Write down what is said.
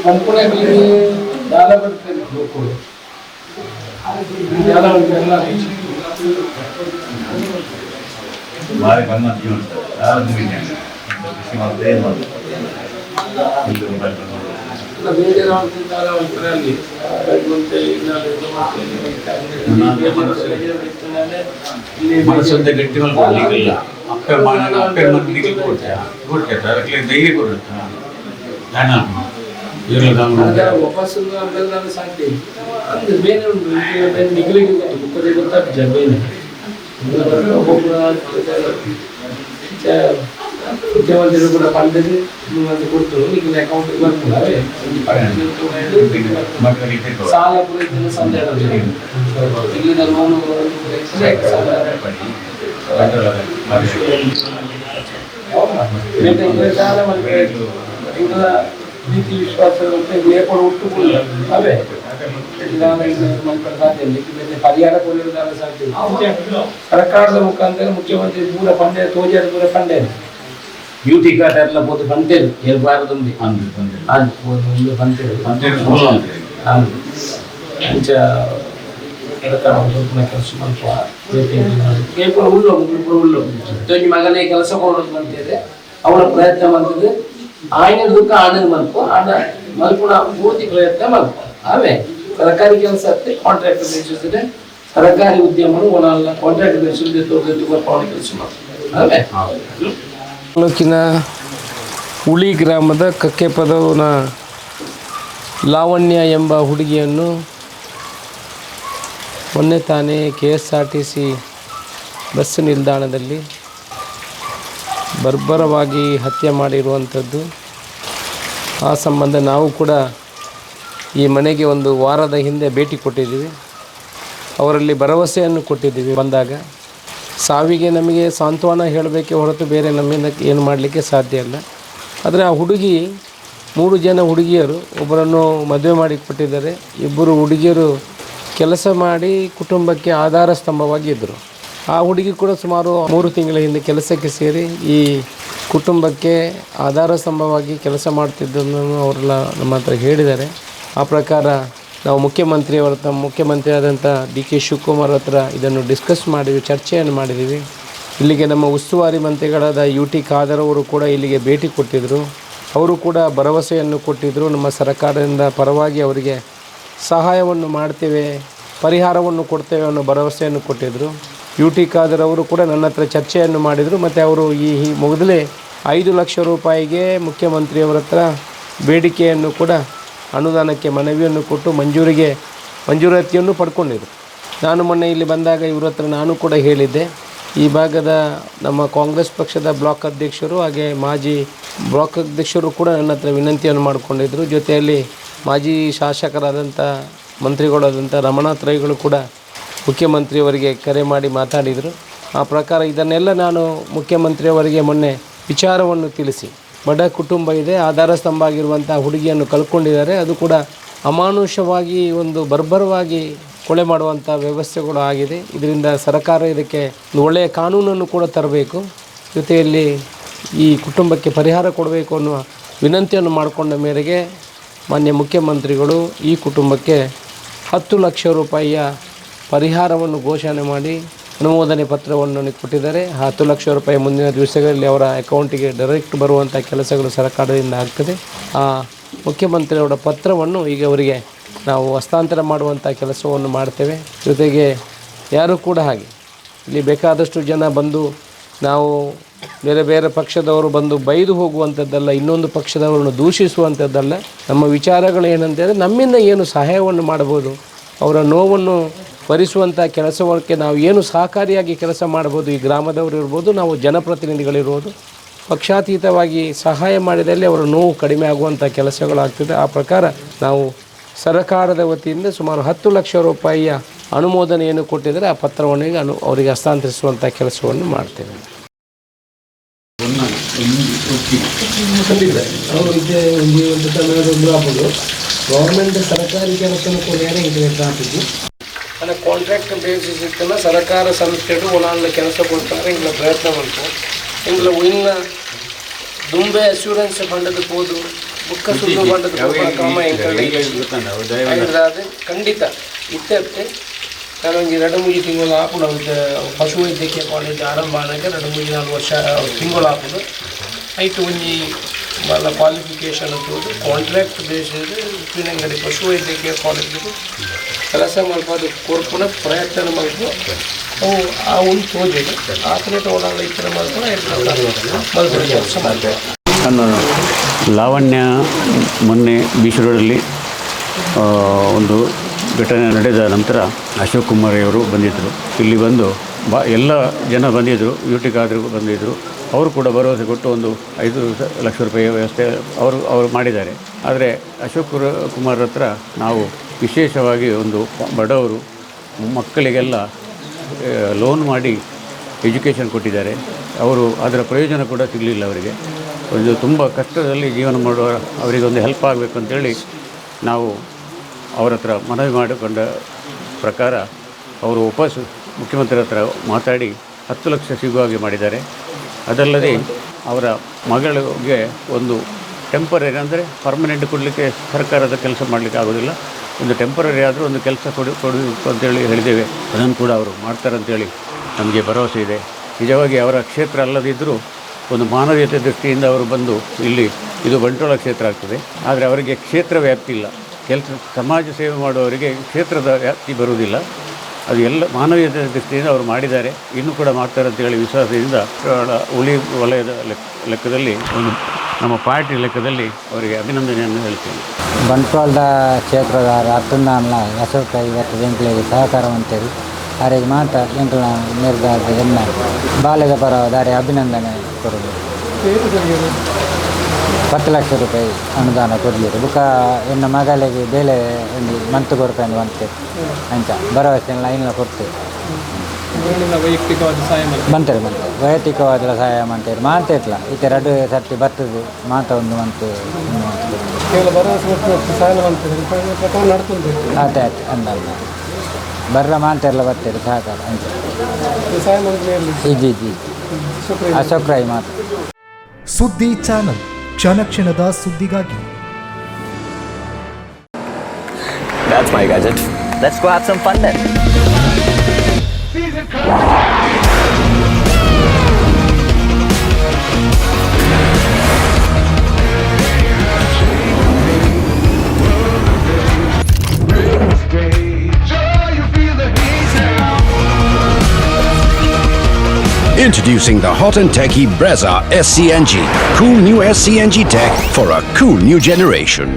ಕಂಪನಿಯಲ್ಲಿ ಜಾಲ ಬರ್ತದೆ ಲೋಕಗಳು ಜಾಲ ಉಂಟೆಲ್ಲ ಭಾರಿ ಗಮ್ಮತ್ ಕೃಷಿ ಮಾಡಿದ್ರೆ ಏನು ಬೇರೆ ಒಂಥರಲ್ಲಿ ಮನಸ್ಸಂತೆ ಗಟ್ಟಿ ಮಾಡ್ಕೊಳ್ಳಿಕ್ಕಿಲ್ಲ ಅಪ್ಪೆ ಮಂದಿಗೆ ಕೊಡ್ತಾರೆ ಅದಕ್ಕೆ ಧೈರ್ಯ ಕೊಡುತ್ತೆ ವಾಪಸ್ ಸಾಧ್ಯ ಅಂದ್ರೆ ಬೇರೆ ಉಂಟು ನಿಗಲಿಗೆ ಗೊತ್ತು ಗೊತ್ತಾಗ್ತದೆ ಬೇರೆ ಮುಖ್ಯಮಂತ್ರಿ ಕೂಡ ಪಂಡದು ನಿಮ್ಮಂತ ಕೊಡ್ತಾರೆ ನಿಮಗೆ ಅಕೌಂಟಿಗೆ ಬರ್ತದೆ ಸಾಲ ಕೂಡ ಇದನ್ನು ಸಂದೇಹ ಇಲ್ಲಿಂದ ಲೋನು ಸಾಲ ನೀತಿ ವಿಶ್ವಾಸ ಏರ್ಪಡು ಹುಟ್ಟುಕೊಳ್ಳ ಅವೇ ಪರಿಹಾರ ಕೊಡುವುದಾದ ಸಾಧ್ಯ ಸರ್ಕಾರದ ಮುಖಾಂತರ ಮುಖ್ಯಮಂತ್ರಿ ಪೂರ ಪಂಡೆ ತೋಜಾದ ಪೂರ ಪಂಡೆ ಡ್ಯೂಟಿ ಕಾರ್ಡ್ ಎಲ್ಲ ಪೋದು ಪಂತೇರು ಏರ್ಬಾರದುಂಬಿ ಒಂದು ಪಂತೇರು ಅಂಚ ಕೆಲಸ ಉಳ್ಳು ಮಗನೇ ಕೆಲಸ ಕೊಡೋದು ಬಂತಿದೆ ಅವನ ಪ್ರಯತ್ನ ಮಾಡ್ತಿದ್ರೆ ಆಯ್ನ ದುಃಖ ಆನಂದ್ ಮಲ್ಪು ಆನ ಮಲ್ಪುಣ ಪೂರ್ತಿ ಪ್ರಯತ್ನ ಮಲ್ಪು ಅವೇ ಸರ್ಕಾರಿ ಕೆಲಸ ಕಾಂಟ್ರಾಕ್ಟ್ ಬೇಸಿಸಿದ್ರೆ ಸರ್ಕಾರಿ ಉದ್ಯಮಗಳು ಒಣಲ್ಲ ಕಾಂಟ್ರಾಕ್ಟ್ ಬೇಸಿಸಿದ್ರೆ ತೋರ್ಪವಣೆ ಕೆಲಸ ಮಾಡ್ತಾರೆ ಅವೇ ತಾಲೂಕಿನ ಹುಳಿ ಗ್ರಾಮದ ಕಕ್ಕೆಪದವನ ಲಾವಣ್ಯ ಎಂಬ ಹುಡುಗಿಯನ್ನು ಮೊನ್ನೆ ತಾನೇ KSRTC ಬಸ್ ನಿಲ್ದಾಣದಲ್ಲಿ ಬರ್ಬರವಾಗಿ ಹತ್ಯೆ ಮಾಡಿರುವಂಥದ್ದು. ಆ ಸಂಬಂಧ ನಾವು ಕೂಡ ಈ ಮನೆಗೆ ಒಂದು ವಾರದ ಹಿಂದೆ ಭೇಟಿ ಕೊಟ್ಟಿದ್ದೀವಿ. ಅವರಲ್ಲಿ ಭರವಸೆಯನ್ನು ಕೊಟ್ಟಿದ್ದೀವಿ. ಬಂದಾಗ ಸಾವಿಗೆ ನಮಗೆ ಸಾಂತ್ವನ ಹೇಳಬೇಕೆ ಹೊರತು ಬೇರೆ ನಮ್ಮಿಂದ ಏನು ಮಾಡಲಿಕ್ಕೆ ಸಾಧ್ಯ ಇಲ್ಲ. ಆದರೆ ಆ ಹುಡುಗಿ 3 ಜನ ಹುಡುಗಿಯರು ಒಬ್ಬರನ್ನು ಮದುವೆ ಮಾಡಿ ಕೊಟ್ಟಿದ್ದಾರೆ. 2 ಹುಡುಗಿಯರು ಕೆಲಸ ಮಾಡಿ ಕುಟುಂಬಕ್ಕೆ ಆಧಾರ ಸ್ತಂಭವಾಗಿದ್ದರು. ಆ ಹುಡುಗಿ ಕೂಡ ಸುಮಾರು 3 ತಿಂಗಳ ಹಿಂದೆ ಕೆಲಸಕ್ಕೆ ಸೇರಿ ಈ ಕುಟುಂಬಕ್ಕೆ ಆಧಾರ ಸ್ತಂಭವಾಗಿ ಕೆಲಸ ಮಾಡ್ತಿದ್ದನ್ನು ಅವರೆಲ್ಲ ನಮ್ಮ ಹತ್ರ ಹೇಳಿದ್ದಾರೆ. ಆ ಪ್ರಕಾರ ನಾವು ಮುಖ್ಯಮಂತ್ರಿ ಆದಂಥ DK ಶಿವಕುಮಾರ್ ಹತ್ರ ಇದನ್ನು ಡಿಸ್ಕಸ್ ಮಾಡಿದ್ವಿ, ಚರ್ಚೆಯನ್ನು ಮಾಡಿದ್ದೀವಿ. ಇಲ್ಲಿಗೆ ನಮ್ಮ ಉಸ್ತುವಾರಿ ಮಂತ್ರಿಗಳಾದ UT ಖಾದರ್ ಅವರು ಕೂಡ ಇಲ್ಲಿಗೆ ಭೇಟಿ ಕೊಟ್ಟಿದ್ದರು. ಅವರು ಕೂಡ ಭರವಸೆಯನ್ನು ಕೊಟ್ಟಿದ್ದರು. ನಮ್ಮ ಸರ್ಕಾರದಿಂದ ಪರವಾಗಿ ಅವರಿಗೆ ಸಹಾಯವನ್ನು ಮಾಡ್ತೇವೆ, ಪರಿಹಾರವನ್ನು ಕೊಡ್ತೇವೆ ಅನ್ನೋ ಭರವಸೆಯನ್ನು ಕೊಟ್ಟಿದ್ದರು. UT ಖಾದರ್ ಅವರು ಕೂಡ ನನ್ನ ಹತ್ರ ಚರ್ಚೆಯನ್ನು ಮಾಡಿದರು. ಮತ್ತು ಅವರು ಈ ಮೊದಲೇ 5 ಲಕ್ಷ ರೂಪಾಯಿಗೆ ಮುಖ್ಯಮಂತ್ರಿಯವರ ಹತ್ರ ಬೇಡಿಕೆಯನ್ನು ಕೂಡ ಅನುದಾನಕ್ಕೆ ಮನವಿಯನ್ನು ಕೊಟ್ಟು ಮಂಜೂರಾತಿಯನ್ನು ಪಡ್ಕೊಂಡಿದ್ದರು. ನಾನು ಮೊನ್ನೆ ಇಲ್ಲಿ ಬಂದಾಗ ಇವ್ರ ಹತ್ರ ನಾನು ಕೂಡ ಹೇಳಿದ್ದೆ. ಈ ಭಾಗದ ನಮ್ಮ ಕಾಂಗ್ರೆಸ್ ಪಕ್ಷದ ಬ್ಲಾಕ್ ಅಧ್ಯಕ್ಷರು ಹಾಗೆ ಮಾಜಿ ಬ್ಲಾಕ್ ಅಧ್ಯಕ್ಷರು ಕೂಡ ನನ್ನ ಹತ್ರ ವಿನಂತಿಯನ್ನು ಮಾಡಿಕೊಂಡಿದ್ದರು. ಜೊತೆಯಲ್ಲಿ ಮಾಜಿ ಶಾಸಕರಾದಂಥ ಮಂತ್ರಿಗಳಾದಂಥ ರಮನಾಥ್ ರೈಗಳು ಕೂಡ ಮುಖ್ಯಮಂತ್ರಿಯವರಿಗೆ ಕರೆ ಮಾಡಿ ಮಾತಾಡಿದರು. ಆ ಪ್ರಕಾರ ಇದನ್ನೆಲ್ಲ ನಾನು ಮುಖ್ಯಮಂತ್ರಿಯವರಿಗೆ ಮೊನ್ನೆ ವಿಚಾರವನ್ನು ತಿಳಿಸಿ, ಬಡ ಕುಟುಂಬ ಇದೆ, ಆಧಾರ ಸ್ತಂಭ ಆಗಿರುವಂಥ ಹುಡುಗಿಯನ್ನು ಕಳ್ಕೊಂಡಿದ್ದಾರೆ, ಅದು ಕೂಡ ಅಮಾನುಷವಾಗಿ ಒಂದು ಬರ್ಬರವಾಗಿ ಕೊಲೆ ಮಾಡುವಂಥ ವ್ಯವಸ್ಥೆಗಳು ಆಗಿದೆ. ಇದರಿಂದ ಸರ್ಕಾರ ಇದಕ್ಕೆ ಒಂದು ಒಳ್ಳೆಯ ಕಾನೂನನ್ನು ಕೂಡ ತರಬೇಕು, ಜೊತೆಯಲ್ಲಿ ಈ ಕುಟುಂಬಕ್ಕೆ ಪರಿಹಾರ ಕೊಡಬೇಕು ಅನ್ನುವ ವಿನಂತಿಯನ್ನು ಮಾಡಿಕೊಂಡ ಮೇರೆಗೆ ಮಾನ್ಯ ಮುಖ್ಯಮಂತ್ರಿಗಳು ಈ ಕುಟುಂಬಕ್ಕೆ 10 ಲಕ್ಷ ರೂಪಾಯಿಯ ಪರಿಹಾರವನ್ನು ಘೋಷಣೆ ಮಾಡಿ ಅನುಮೋದನೆ ಪತ್ರವನ್ನು ಕೊಟ್ಟಿದ್ದಾರೆ. 10 ಲಕ್ಷ ರೂಪಾಯಿ ಮುಂದಿನ ದಿವಸಗಳಲ್ಲಿ ಅವರ ಅಕೌಂಟಿಗೆ ಡೈರೆಕ್ಟ್ ಬರುವಂಥ ಕೆಲಸಗಳು ಸರ್ಕಾರದಿಂದ ಆಗ್ತದೆ. ಆ ಮುಖ್ಯಮಂತ್ರಿಯವರ ಪತ್ರವನ್ನು ಈಗ ಅವರಿಗೆ ನಾವು ಹಸ್ತಾಂತರ ಮಾಡುವಂಥ ಕೆಲಸವನ್ನು ಮಾಡ್ತೇವೆ. ಜೊತೆಗೆ ಯಾರೂ ಕೂಡ ಹಾಗೆ ಇಲ್ಲಿ ಬೇಕಾದಷ್ಟು ಜನ ಬಂದು ನಾವು ಬೇರೆ ಪಕ್ಷದವರು ಬಂದು ಬೈದು ಹೋಗುವಂಥದ್ದಲ್ಲ, ಇನ್ನೊಂದು ಪಕ್ಷದವರನ್ನು ದೂಷಿಸುವಂಥದ್ದಲ್ಲ. ನಮ್ಮ ವಿಚಾರಗಳು ಏನಂತಂದರೆ ನಮ್ಮಿಂದ ಏನು ಸಹಾಯವನ್ನು ಮಾಡ್ಬೋದು, ಅವರ ನೋವನ್ನು ಭರಿಸುವಂಥ ಕೆಲಸಕ್ಕೆ ನಾವು ಏನು ಸಹಕಾರಿಯಾಗಿ ಕೆಲಸ ಮಾಡ್ಬೋದು, ಈ ಗ್ರಾಮದವರು ಇರ್ಬೋದು, ನಾವು ಜನಪ್ರತಿನಿಧಿಗಳಿರ್ಬೋದು, ಪಕ್ಷಾತೀತವಾಗಿ ಸಹಾಯ ಮಾಡಿದಲ್ಲಿ ಅವರ ನೋವು ಕಡಿಮೆ ಆಗುವಂಥ ಕೆಲಸಗಳಾಗ್ತದೆ. ಆ ಪ್ರಕಾರ ನಾವು ಸರ್ಕಾರದ ವತಿಯಿಂದ ಸುಮಾರು 10 ಲಕ್ಷ ರೂಪಾಯಿಯ ಅನುಮೋದನೆಯನ್ನು ಕೊಟ್ಟಿದ್ದರೆ ಆ ಪತ್ರವನ್ನು ಈಗ ಅವರಿಗೆ ಹಸ್ತಾಂತರಿಸುವಂಥ ಕೆಲಸವನ್ನು ಮಾಡ್ತೇವೆ. ಗೌರ್ಮೆಂಟ್ ಸರ್ಕಾರಿ ಕೆಲಸವನ್ನು ಕೂಡ ಹಾಕಿದ್ದು ಅಲ್ಲ, ಕಾಂಟ್ರಾಕ್ಟ್ ಬೇಸಿಸ್ ಇತ್ತಲ್ಲ, ಸರ್ಕಾರ ಸಂಸ್ಥೆಗಳು ಒಳಾಂಗ್ಲ ಕೆಲಸ ಕೊಡ್ತಾರೆ. ಇಂಗ್ಲ ಪ್ರಯತ್ನ ಮಾಡ್ತಾರೆ. ಇಂಗ್ಲ ಇನ್ನು ದುಂಬೆ ಅಶ್ಯೂರೆನ್ಸ್ ಫಂಡದ ಹೋದು ಬುಕ್ಕ ಸುಳ್ಳು ಬಂದದ್ದು ಕ್ರಮ ಖಂಡಿತ ಇತ್ತೆ ನಾನು ಒಂದು 2-3 ತಿಂಗಳು ಹಾಕೊಂಡು ಪಶು ವೈದ್ಯಕೀಯ ಕಾಲೇಜ್ ಆರಂಭ ಆದಾಗ 2-3-4 ವರ್ಷ ತಿಂಗಳು ಹಾಕೊಂಡು ಐಟು ಒಂಜಿ ಮಲ್ಲ ಕ್ವಾಲಿಫಿಕೇಷನ್ ತೋದು ಕಾಂಟ್ರಾಕ್ಟ್ ಬೇಸಿಸ್ ಉಪ್ಪಿನಂಗಡಿ ಪಶು ವೈದ್ಯಕೀಯ ಕಾಲೇಜಿಗೆ ಕೆಲಸ ಮಲ್ಪದು ಕೊರ್ಪುನ ಪ್ರಯತ್ನ ಮಲ್ಪು ಅವು ಆ ಒಂದು ತೋಜಿದೆ ಆಪರೇಟ್ ಓಡಾಡ ಇತರ ಮಲ್ಪ ಕೆಲಸ ಮಾಡ್ತೇವೆ. ನಾನು ಲಾವಣ್ಯ ಮೊನ್ನೆ ಬೀಚ್ ಒಂದು ಘಟನೆ ನಡೆದ ನಂತರ ಅಶೋಕ್ ಕುಮಾರ್ ಅವರು ಬಂದಿದ್ದರು. ಇಲ್ಲಿ ಬಂದು ಎಲ್ಲ ಜನ ಬಂದಿದ್ದರು, ಯೂಟಿಗಾದರೂ ಬಂದಿದ್ದರು. ಅವರು ಕೂಡ ಭರವಸೆ ಕೊಟ್ಟು ಒಂದು 5 ಲಕ್ಷ ರೂಪಾಯಿ ವ್ಯವಸ್ಥೆ ಅವರು ಮಾಡಿದ್ದಾರೆ. ಆದರೆ ಅಶೋಕ್ ಕುಮಾರ್ ಹತ್ರ ನಾವು ವಿಶೇಷವಾಗಿ ಒಂದು ಬಡವರು ಮಕ್ಕಳಿಗೆಲ್ಲ ಲೋನ್ ಮಾಡಿ ಎಜುಕೇಷನ್ ಕೊಟ್ಟಿದ್ದಾರೆ. ಅವರು ಅದರ ಪ್ರಯೋಜನ ಕೂಡ ಸಿಗಲಿಲ್ಲ ಅವರಿಗೆ. ಒಂದು ತುಂಬ ಕಷ್ಟದಲ್ಲಿ ಜೀವನ ಮಾಡುವ ಅವರಿಗೆ ಒಂದು ಹೆಲ್ಪ್ ಆಗಬೇಕು ಅಂತೇಳಿ ನಾವು ಅವರ ಹತ್ರ ಮನವಿ ಮಾಡಿಕೊಂಡ ಪ್ರಕಾರ ಅವರು ವಾಪಸ್ ಮುಖ್ಯಮಂತ್ರಿ ಹತ್ರ ಮಾತಾಡಿ 10 ಲಕ್ಷ ಸಿಗುವ ಹಾಗೆ ಮಾಡಿದ್ದಾರೆ. ಅದಲ್ಲದೆ ಅವರ ಮಗಳಿಗೆ ಒಂದು ಟೆಂಪರರಿ ಅಂದರೆ ಪರ್ಮನೆಂಟ್ ಕೊಡಲಿಕ್ಕೆ ಸರ್ಕಾರದ ಕೆಲಸ ಮಾಡಲಿಕ್ಕೆ ಆಗೋದಿಲ್ಲ, ಒಂದು ಟೆಂಪರರಿ ಆದರೂ ಒಂದು ಕೆಲಸ ಕೊಡಬೇಕು ಅಂತೇಳಿ ಹೇಳಿದ್ದೇವೆ. ಅದನ್ನು ಕೂಡ ಅವರು ಮಾಡ್ತಾರೆ ಅಂತೇಳಿ ನಮಗೆ ಭರವಸೆ ಇದೆ. ನಿಜವಾಗಿ ಅವರ ಕ್ಷೇತ್ರ ಅಲ್ಲದಿದ್ದರೂ ಒಂದು ಮಾನವೀಯತೆ ದೃಷ್ಟಿಯಿಂದ ಅವರು ಬಂದು ಇಲ್ಲಿ ಇದು ಬಂಟ್ವಾಳ ಕ್ಷೇತ್ರ ಆಗ್ತದೆ, ಆದರೆ ಅವರಿಗೆ ಕ್ಷೇತ್ರ ವ್ಯಾಪ್ತಿ ಇಲ್ಲ. ಸಮಾಜ ಸೇವೆ ಮಾಡುವವರಿಗೆ ಕ್ಷೇತ್ರದ ವ್ಯಾಪ್ತಿ ಬರುವುದಿಲ್ಲ. ಅದು ಎಲ್ಲ ಮಾನವೀಯತೆ ದೃಷ್ಟಿಯಿಂದ ಅವರು ಮಾಡಿದ್ದಾರೆ, ಇನ್ನೂ ಕೂಡ ಮಾಡ್ತಾರೆ ಅಂತೇಳಿ ವಿಶ್ವಾಸದಿಂದ ಉಳಿ ವಲಯದ ಲೆಕ್ಕದಲ್ಲಿ ಒಂದು ನಮ್ಮ ಪಾರ್ಟಿ ಲೆಕ್ಕದಲ್ಲಿ ಅವರಿಗೆ ಅಭಿನಂದನೆಯನ್ನು ಹೇಳ್ತೇನೆ. ಬಂಟ್ವಾಳದ ಕ್ಷೇತ್ರದ ಹತ್ತೊಂದಲ್ಲ ಅಶೋಕ ಇವತ್ತು ಎಂಕ್ಲೆಗೆ ಸಹಕಾರ ಅಂತೇಳಿ ಅವರಿಗೆ ಮಾತ್ರ ಎಂಕ್ಲ ನಿರ್ಧಾರದ ಎನ್ನ ಬಾಲ್ಯದ ಪರವಾದ ಅಭಿನಂದನೆ ಕೊಡೋದು. 10 ಲಕ್ಷ ರೂಪಾಯಿ ಅನುದಾನ ಕೊಡಲಿರು ಬುಕ್ಕ ಎನ್ನ ಮಗಳಿಗೆ ಬೇಲೆ ಒಂದು ಮಂತು ಕೊಡ್ತಾನೆ ಬಂತೆ ಅಂಚ ಭರವಸೆ ಎಲ್ಲ ಇಲ್ಲ ಕೊಡ್ತೇವೆ. ಬಂತಾರೆ ವೈಯಕ್ತಿಕವಾದ ಸಹಾಯ ಮಾಡ್ತಾರೆ ಮಾತೇಟ್ಲ ಈತ 2 ಸರ್ತಿ ಬರ್ತದೆ ಮಾತ ಒಂದು ಮಂತು ಆಯ್ತು ಆಯ್ತು ಅಂದಲ್ಲ ಬರ್ರ ಮಾತೆಲ್ಲ ಬರ್ತಾರೆ ಸಹಕಾರ ಅಂತ ಜಿ ಅಶೋಕ್ ರೈ ಮಾತು. ಸುದ್ದಿ ಚಾನಲ್ ಕ್ಷಣ ಕ್ಷಣದ ಸುದ್ದಿಗಾಗಿ. That's my gadget. Let's go have some fun then. Introducing the hot and techy Brezza SCNG. Cool new SCNG tech for a cool new generation.